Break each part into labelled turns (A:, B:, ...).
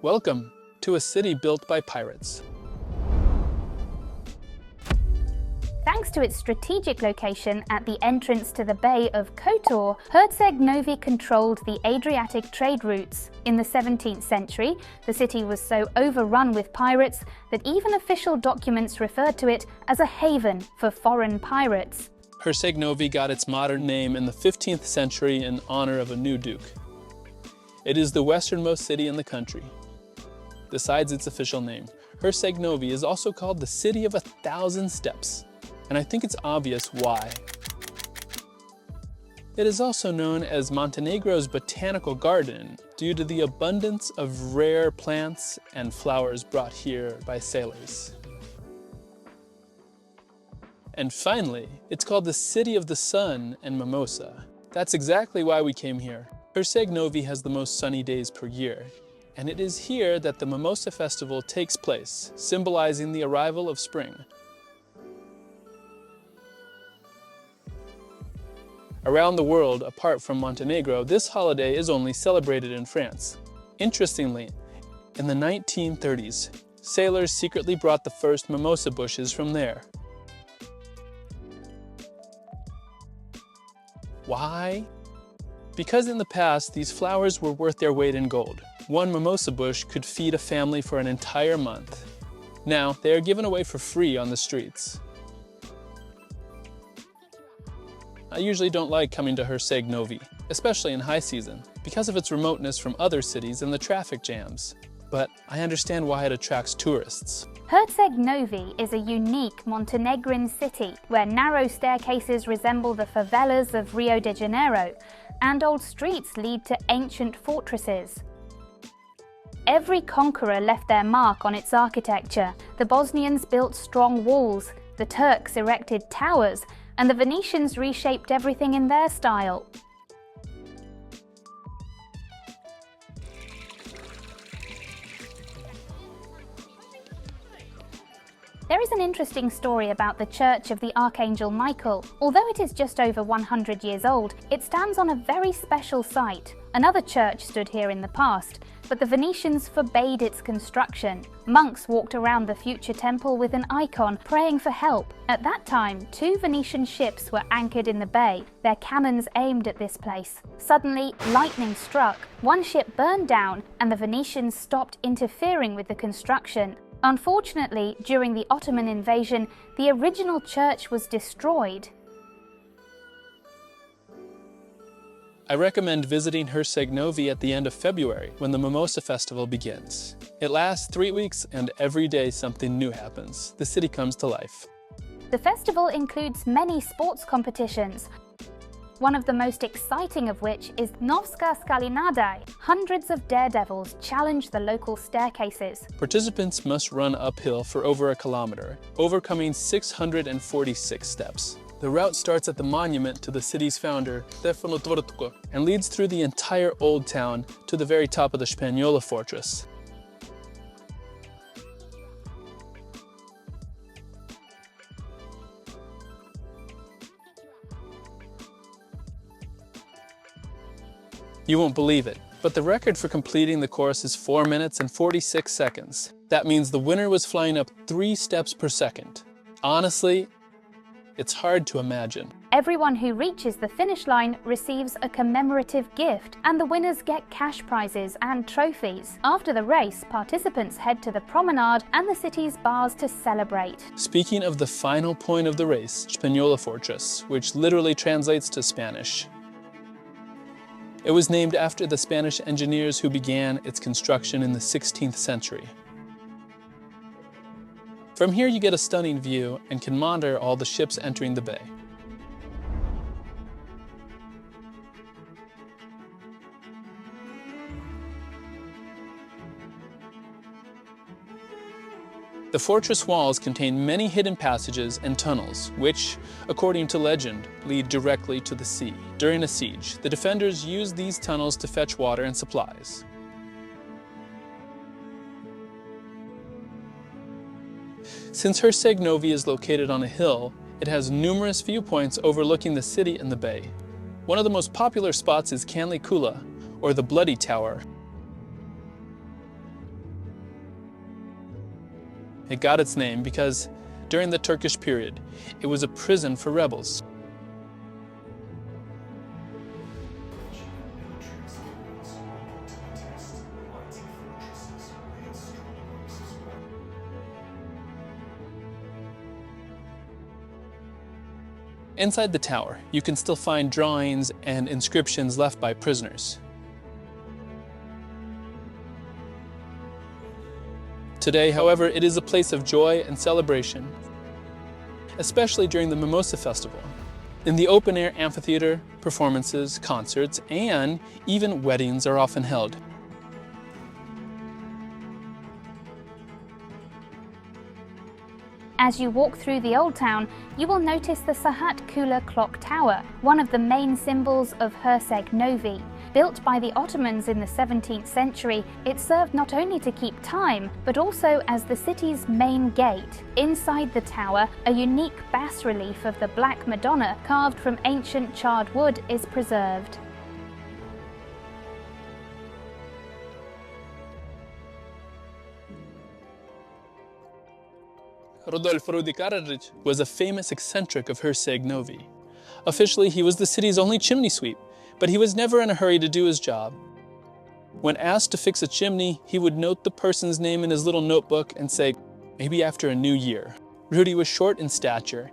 A: Welcome to a city built by pirates.
B: Thanks to its strategic location at the entrance to the Bay of Kotor, Herceg Novi controlled the Adriatic trade routes. In the 17th century, the city was so overrun with pirates that even official documents referred to it as a haven for foreign pirates.
A: Herceg Novi got its modern name in the 15th century in honor of a new duke. It is the westernmost city in the country. Besides its official name, Herceg Novi is also called the City of 1,000 Steps. And I think it's obvious why. It is also known as Montenegro's botanical garden due to the abundance of rare plants and flowers brought here by sailors. And finally, it's called the City of the Sun and Mimosa. That's exactly why we came here. Herceg Novi has the most sunny days per year, and it is here that the Mimosa Festival takes place, symbolizing the arrival of spring. Around the world, apart from Montenegro, this holiday is only celebrated in France. Interestingly, in the 1930s, sailors secretly brought the first mimosa bushes from there. Why? Because in the past, these flowers were worth their weight in gold. One mimosa bush could feed a family for an entire month. Now, they are given away for free on the streets. I usually don't like coming to Herceg Novi, especially in high season, because of its remoteness from other cities and the traffic jams. But I understand why it attracts tourists.
B: Herceg Novi is a unique Montenegrin city where narrow staircases resemble the favelas of Rio de Janeiro, and old streets lead to ancient fortresses. Every conqueror left their mark on its architecture. The Bosnians built strong walls, the Turks erected towers, and the Venetians reshaped everything in their style. There is an interesting story about the Church of the Archangel Michael. Although it is just over 100 years old, it stands on a very special site. Another church stood here in the past, but the Venetians forbade its construction. Monks walked around the future temple with an icon, praying for help. At that time, 2 Venetian ships were anchored in the bay, their cannons aimed at this place. Suddenly, lightning struck. One ship burned down, and the Venetians stopped interfering with the construction. Unfortunately, during the Ottoman invasion, the original church was destroyed.
A: I recommend visiting Herceg Novi at the end of February when the Mimosa Festival begins. It lasts 3 weeks and every day something new happens. The city comes to life.
B: The festival includes many sports competitions, one of the most exciting of which is Novska Skalinada. Hundreds of daredevils challenge the local staircases.
A: Participants must run uphill for over a kilometer, overcoming 646 steps. The route starts at the monument to the city's founder, Stefano Tvrtko, and leads through the entire old town to the very top of the Spanjola Fortress. You won't believe it, but the record for completing the course is 4 minutes and 46 seconds. That means the winner was flying up 3 steps per second. Honestly, it's hard to imagine.
B: Everyone who reaches the finish line receives a commemorative gift, and the winners get cash prizes and trophies. After the race, participants head to the promenade and the city's bars to celebrate.
A: Speaking of the final point of the race, Spanjola Fortress, which literally translates to Spanish. It was named after the Spanish engineers who began its construction in the 16th century. From here you get a stunning view and can monitor all the ships entering the bay. The fortress walls contain many hidden passages and tunnels, which, according to legend, lead directly to the sea. During a siege, the defenders used these tunnels to fetch water and supplies. Since Herceg Novi is located on a hill, it has numerous viewpoints overlooking the city and the bay. One of the most popular spots is Kanli Kula, or the Bloody Tower. It got its name because, during the Turkish period, it was a prison for rebels. Inside the tower, you can still find drawings and inscriptions left by prisoners. Today, however, it is a place of joy and celebration, especially during the Mimosa Festival. In the open-air amphitheater, performances, concerts, and even weddings are often held.
B: As you walk through the old town, you will notice the Sahat Kula clock tower, one of the main symbols of Herceg Novi. Built by the Ottomans in the 17th century, it served not only to keep time, but also as the city's main gate. Inside the tower, a unique bas-relief of the Black Madonna, carved from ancient charred wood, is preserved.
A: Rudi was a famous eccentric of Herceg Novi. Officially, he was the city's only chimney sweep, but he was never in a hurry to do his job. When asked to fix a chimney, he would note the person's name in his little notebook and say, maybe after a new year. Rudi was short in stature,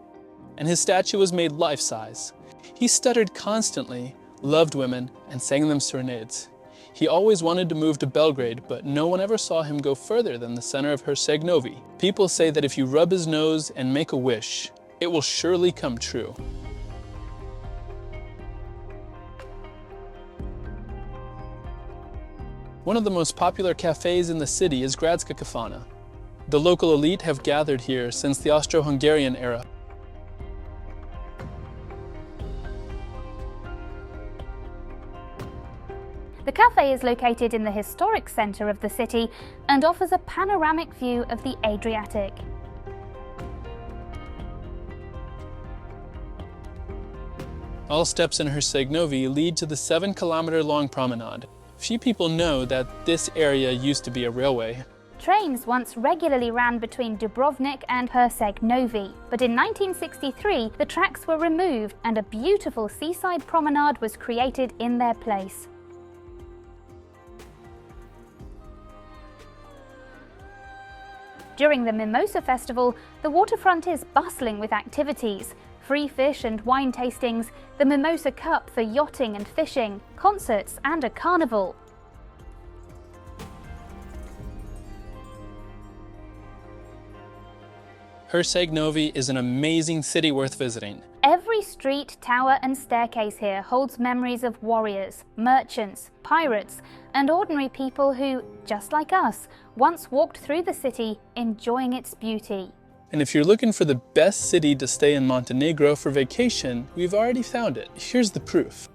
A: and his statue was made life-size. He stuttered constantly, loved women, and sang them serenades. He always wanted to move to Belgrade, but no one ever saw him go further than the center of Herceg Novi. People say that if you rub his nose and make a wish, it will surely come true. One of the most popular cafes in the city is Gradska Kafana. The local elite have gathered here since the Austro-Hungarian era.
B: The cafe is located in the historic centre of the city and offers a panoramic view of the Adriatic.
A: All steps in Herceg Novi lead to the 7-kilometer-long promenade. Few people know that this area used to be a railway.
B: Trains once regularly ran between Dubrovnik and Herceg Novi, but in 1963 the tracks were removed and a beautiful seaside promenade was created in their place. During the Mimosa Festival, the waterfront is bustling with activities. Free fish and wine tastings, the Mimosa Cup for yachting and fishing, concerts and a carnival.
A: Herceg Novi is an amazing city worth visiting.
B: Every street, tower and staircase here holds memories of warriors, merchants, pirates, and ordinary people who, just like us, once walked through the city enjoying its beauty.
A: And if you're looking for the best city to stay in Montenegro for vacation, we've already found it. Here's the proof.